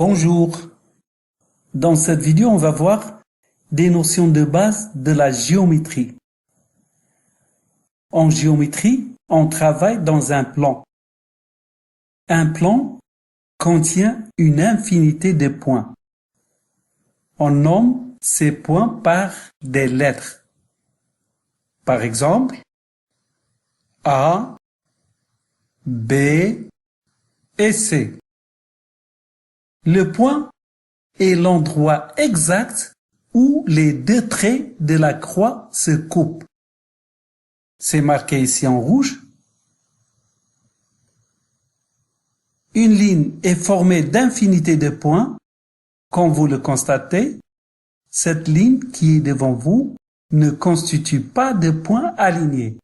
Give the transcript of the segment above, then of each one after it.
Bonjour. Dans cette vidéo, on va voir des notions de base de la géométrie. En géométrie, on travaille dans un plan. Un plan contient une infinité de points. On nomme ces points par des lettres. Par exemple, A, B et C. Le point est l'endroit exact où les deux traits de la croix se coupent. C'est marqué ici en rouge. Une ligne est formée d'infinité de points. Comme vous le constatez, cette ligne qui est devant vous ne constitue pas de points alignés.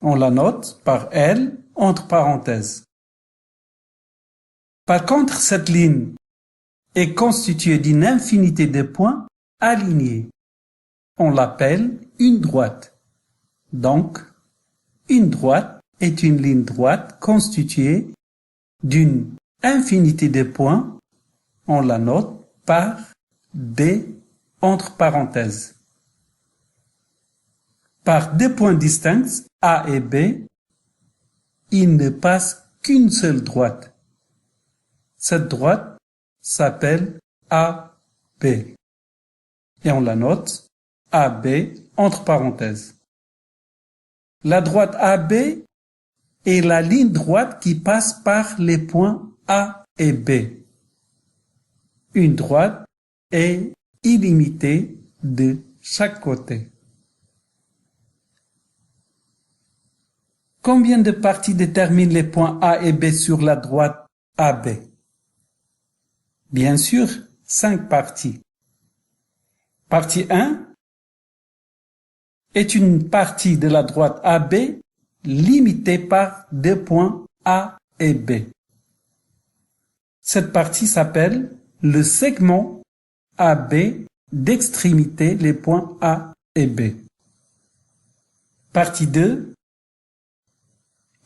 On la note par L entre parenthèses. Par contre, cette ligne est constituée d'une infinité de points alignés. On l'appelle une droite. Donc, une droite est une ligne droite constituée d'une infinité de points. On la note par D entre parenthèses. Par deux points distincts, A et B, il ne passe qu'une seule droite. Cette droite s'appelle AB. Et on la note AB entre parenthèses. La droite AB est la ligne droite qui passe par les points A et B. Une droite est illimitée de chaque côté. Combien de parties déterminent les points A et B sur la droite AB? Bien sûr, 5 parties. Partie 1 est une partie de la droite AB limitée par deux points A et B. Cette partie s'appelle le segment AB d'extrémité les points A et B. Partie 2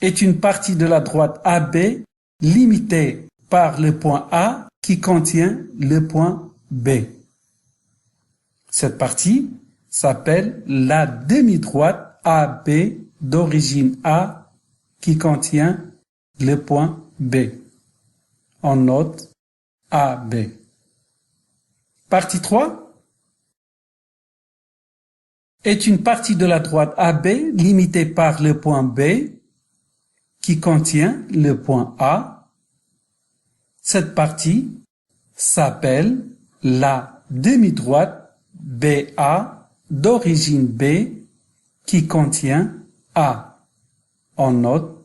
est une partie de la droite AB limitée par le point A qui contient le point B. Cette partie s'appelle la demi-droite AB d'origine A qui contient le point B. On note AB. Partie 3 est une partie de la droite AB limitée par le point B qui contient le point A. Cette partie s'appelle la demi-droite BA d'origine B qui contient A. On note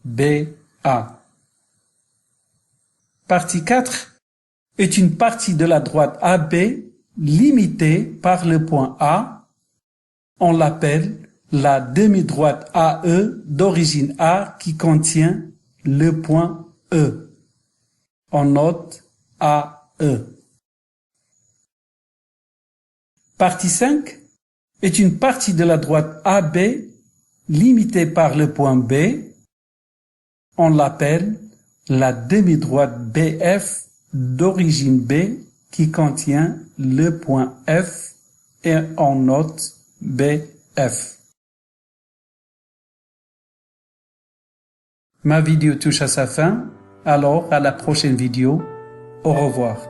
BA. Partie 4 est une partie de la droite AB limitée par le point A. On l'appelle la demi-droite AE d'origine A qui contient le point E. On note AE. Partie 5 est une partie de la droite AB limitée par le point B. On l'appelle la demi-droite BF d'origine B qui contient le point F et on note BF. Ma vidéo touche à sa fin, alors à la prochaine vidéo. Au revoir.